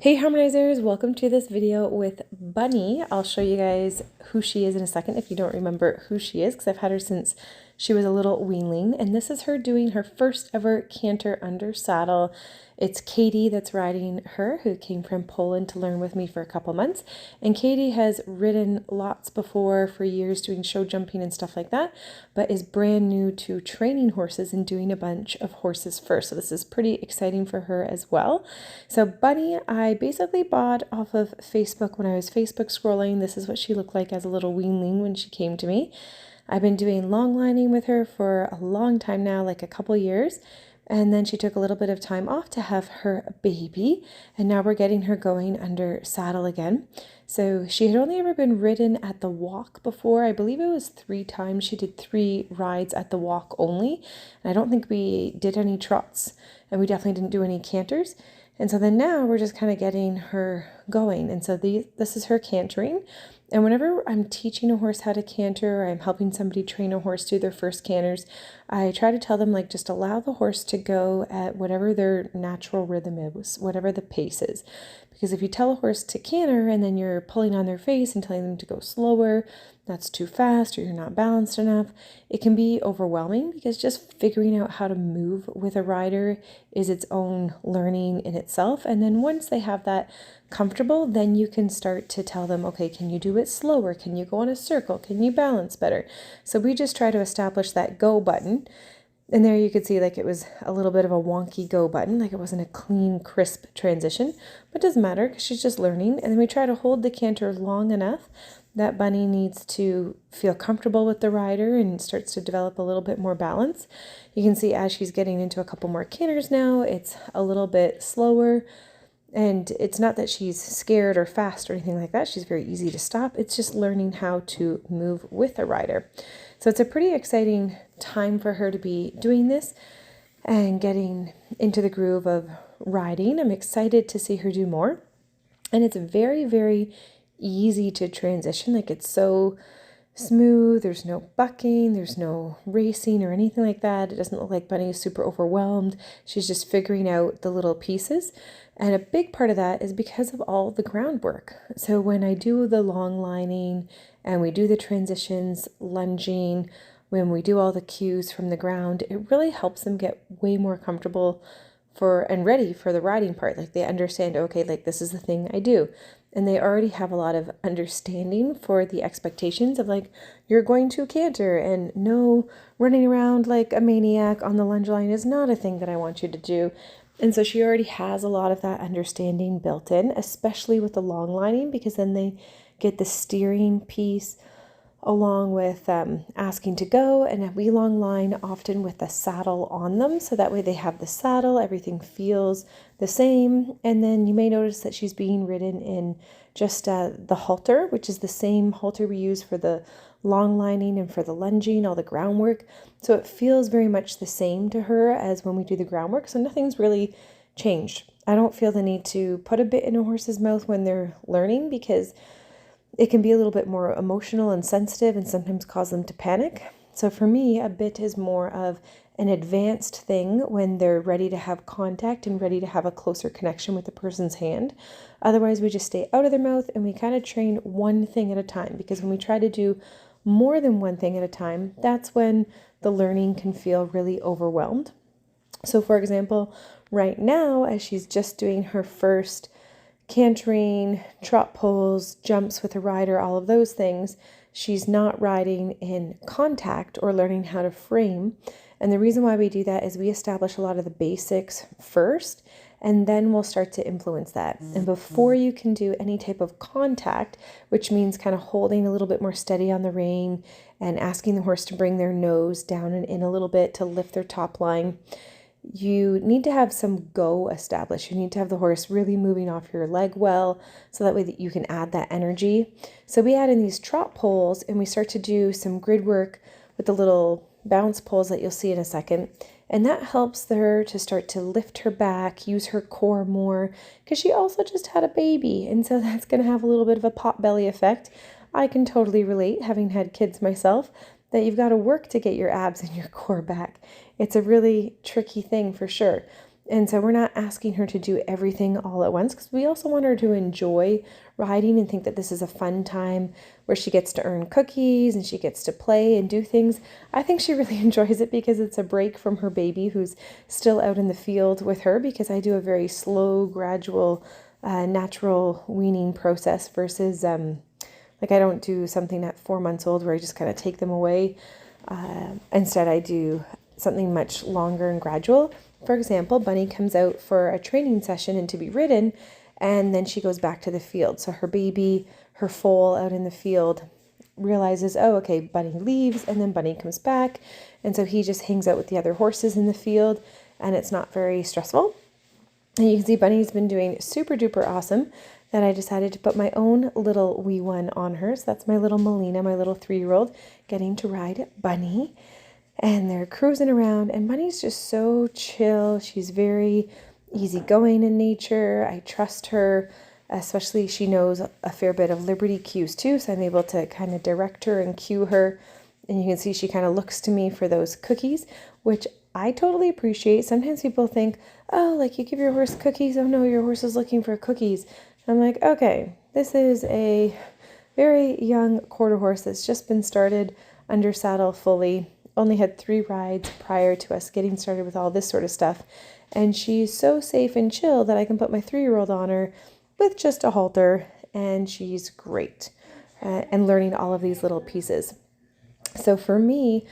Hey harmonizers, welcome to this video with Bunny. I'll show you guys who she is in a second if you don't remember who she is, because I've had her since she was a little weanling, and this is her doing her first ever canter under saddle. It's Katie that's riding her, who came from Poland to learn with me for a couple months, and Katie has ridden lots before for years doing show jumping and stuff like that, but is brand new to training horses and doing a bunch of horses first, so this is pretty exciting for her as well. So Bunny, I basically bought off of Facebook when I was Facebook scrolling. This is what she looked like as a little weanling when she came to me. I've been doing long lining with her for a long time now, like a couple years. And then she took a little bit of time off to have her baby. And now we're getting her going under saddle again. So she had only ever been ridden at the walk before. I believe it was 3 times. She did 3 rides at the walk only. And I don't think we did any trots. And we definitely didn't do any canters. And so then now we're just kind of getting her going. And so this is her cantering. And whenever I'm teaching a horse how to canter, or I'm helping somebody train a horse do their first canters, I try to tell them, like, just allow the horse to go at whatever their natural rhythm is, whatever the pace is. Because if you tell a horse to canter and then you're pulling on their face and telling them to go slower, that's too fast, or you're not balanced enough, it can be overwhelming, because just figuring out how to move with a rider is its own learning in itself. And then once they have that comfortable, then you can start to tell them, okay, can you do it slower? Can you go in a circle? Can you balance better? So we just try to establish that go button. And there you could see, like, it was a little bit of a wonky go button, like it wasn't a clean, crisp transition, but it doesn't matter because she's just learning. And then we try to hold the canter long enough that Bunny needs to feel comfortable with the rider and starts to develop a little bit more balance. You can see as she's getting into a couple more canters now, it's a little bit slower. And it's not that she's scared or fast or anything like that. She's very easy to stop. It's just learning how to move with a rider. So it's a pretty exciting time for her to be doing this and getting into the groove of riding. I'm excited to see her do more. And it's very, very easy to transition. Like, it's so smooth. There's no bucking. There's no racing or anything like that. It doesn't look like Bunny is super overwhelmed. She's just figuring out the little pieces. And a big part of that is because of all the groundwork. So when I do the long lining and we do the transitions, lunging, when we do all the cues from the ground, it really helps them get way more comfortable for and ready for the riding part. Like, they understand, okay, like, this is the thing I do. And they already have a lot of understanding for the expectations of, like, you're going to canter, and no, running around like a maniac on the lunge line is not a thing that I want you to do. And so she already has a lot of that understanding built in, especially with the long lining, because then they get the steering piece along with asking to go, and we long line often with the saddle on them, so that way they have the saddle, everything feels the same. And then you may notice that she's being ridden in just the halter, which is the same halter we use for the long lining and for the lunging, all the groundwork. So it feels very much the same to her as when we do the groundwork. So nothing's really changed. I don't feel the need to put a bit in a horse's mouth when they're learning, because it can be a little bit more emotional and sensitive and sometimes cause them to panic. So for me, a bit is more of an advanced thing when they're ready to have contact and ready to have a closer connection with the person's hand. Otherwise, we just stay out of their mouth and we kind of train one thing at a time, because when we try to do more than one thing at a time, that's when the learning can feel really overwhelmed. So for example, right now, as she's just doing her first cantering, trot pulls, jumps with a rider, all of those things, she's not riding in contact or learning how to frame. And the reason why we do that is we establish a lot of the basics first, and then we'll start to influence that. And before you can do any type of contact, which means kind of holding a little bit more steady on the rein and asking the horse to bring their nose down and in a little bit to lift their top line, you need to have some go established. You need to have the horse really moving off your leg well, so that way that you can add that energy. So we add in these trot poles and we start to do some grid work with the little bounce poles that you'll see in a second. And that helps her to start to lift her back, use her core more, because she also just had a baby. And so that's going to have a little bit of a pot belly effect. I can totally relate, having had kids myself, that you've got to work to get your abs and your core back. It's a really tricky thing for sure. And so we're not asking her to do everything all at once, because we also want her to enjoy riding and think that this is a fun time where she gets to earn cookies and she gets to play and do things. I think she really enjoys it because it's a break from her baby who's still out in the field with her, because I do a very slow, gradual, natural weaning process versus like I don't do something at 4 months old where I just kind of take them away. Instead, I do something much longer and gradual. For example, Bunny comes out for a training session and to be ridden, and then she goes back to the field. So her baby, her foal out in the field, realizes, oh, okay, Bunny leaves, and then Bunny comes back. And so he just hangs out with the other horses in the field, and it's not very stressful. And you can see Bunny's been doing super duper awesome, that I decided to put my own little wee one on her. So that's my little Melina, my little 3-year-old, getting to ride Bunny. And they're cruising around, and Bunny's just so chill. She's very easygoing in nature. I trust her, especially she knows a fair bit of liberty cues too, so I'm able to kind of direct her and cue her. And you can see she kind of looks to me for those cookies, which I totally appreciate. Sometimes people think, oh, like you give your horse cookies. Oh no, your horse is looking for cookies. I'm like, okay, this is a very young quarter horse that's just been started under saddle fully. Only had 3 rides prior to us getting started with all this sort of stuff. And she's so safe and chill that I can put my 3-year-old on her with just a halter, and she's great. And learning all of these little pieces. So for me,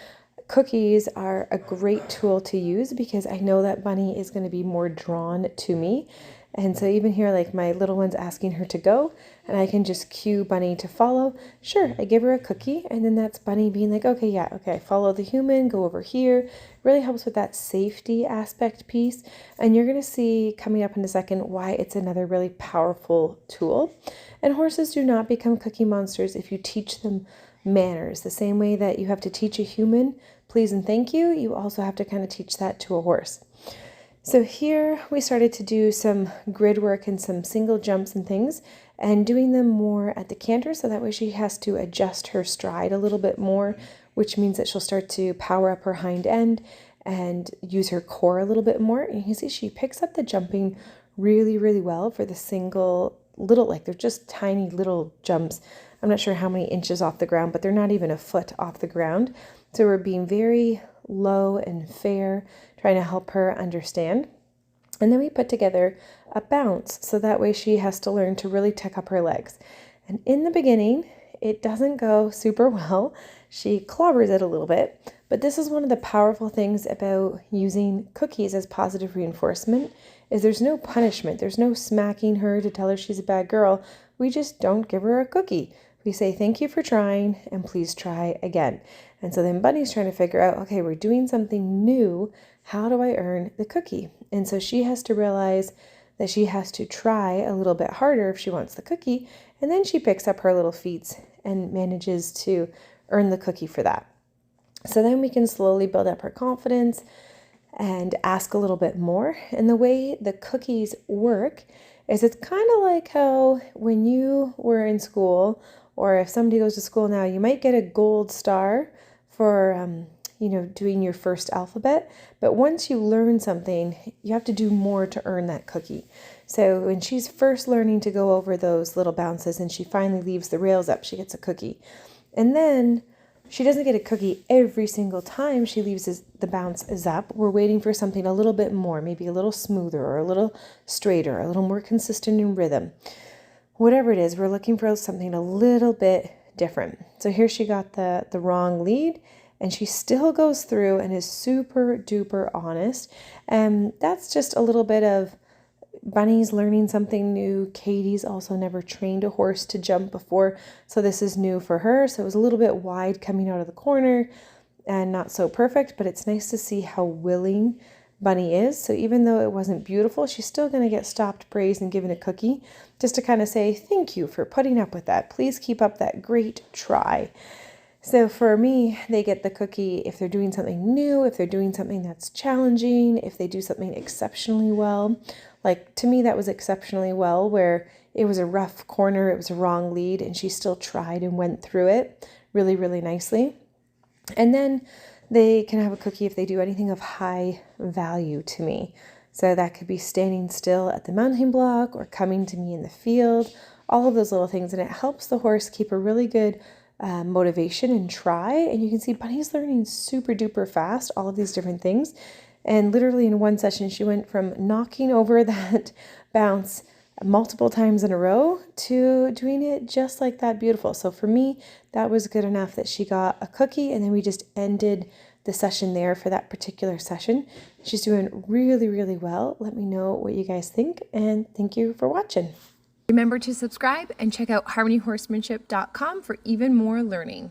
cookies are a great tool to use because I know that Bunny is going to be more drawn to me. And so even here, like my little one's asking her to go, and I can just cue Bunny to follow. Sure, I give her a cookie, and then that's Bunny being like, okay, yeah, okay, follow the human, go over here. Really helps with that safety aspect piece. And you're going to see coming up in a second why it's another really powerful tool. And horses do not become cookie monsters if you teach them manners. The same way that you have to teach a human please and thank you, you also have to kind of teach that to a horse. So here we started to do some grid work and some single jumps and things, and doing them more at the canter, so that way she has to adjust her stride a little bit more, which means that she'll start to power up her hind end and use her core a little bit more. And you can see she picks up the jumping really, really well for the single little, like they're just tiny little jumps. I'm not sure how many inches off the ground, but they're not even a foot off the ground. So we're being very low and fair, trying to help her understand. And then we put together a bounce, so that way she has to learn to really tuck up her legs. And in the beginning, it doesn't go super well. She clobbers it a little bit, but this is one of the powerful things about using cookies as positive reinforcement, is there's no punishment. There's no smacking her to tell her she's a bad girl. We just don't give her a cookie. We say, thank you for trying, and please try again. And so then Bunny's trying to figure out, okay, we're doing something new. How do I earn the cookie? And so she has to realize that she has to try a little bit harder if she wants the cookie. And then she picks up her little feet and manages to earn the cookie for that. So then we can slowly build up her confidence and ask a little bit more. And the way the cookies work is it's kind of like how when you were in school, or if somebody goes to school now, you might get a gold star for, doing your first alphabet. But once you learn something, you have to do more to earn that cookie. So when she's first learning to go over those little bounces and she finally leaves the rails up, she gets a cookie. And then she doesn't get a cookie every single time she leaves the bounce is up. We're waiting for something a little bit more, maybe a little smoother or a little straighter, a little more consistent in rhythm. Whatever it is, we're looking for something a little bit different. So here she got the wrong lead, and she still goes through and is super duper honest. And that's just a little bit of Bunny's learning something new. Katie's also never trained a horse to jump before, so this is new for her. So it was a little bit wide coming out of the corner and not so perfect, but it's nice to see how willing Bunny is. So even though it wasn't beautiful, she's still going to get stopped, praised, and given a cookie just to kind of say, thank you for putting up with that. Please keep up that great try. So for me, they get the cookie if they're doing something new, if they're doing something that's challenging, if they do something exceptionally well. Like to me, that was exceptionally well, where it was a rough corner, it was a wrong lead, and she still tried and went through it really, really nicely. And then they can have a cookie if they do anything of high value to me. So that could be standing still at the mounting block or coming to me in the field, all of those little things. And it helps the horse keep a really good motivation and try. And you can see Bunny's learning super duper fast, all of these different things. And literally in one session, she went from knocking over that bounce multiple times in a row to doing it just like that beautiful. So for me, that was good enough that she got a cookie, and then we just ended the session there for that particular session. She's doing really, really well. Let me know what you guys think, and thank you for watching. Remember to subscribe and check out harmonyhorsemanship.com for even more learning.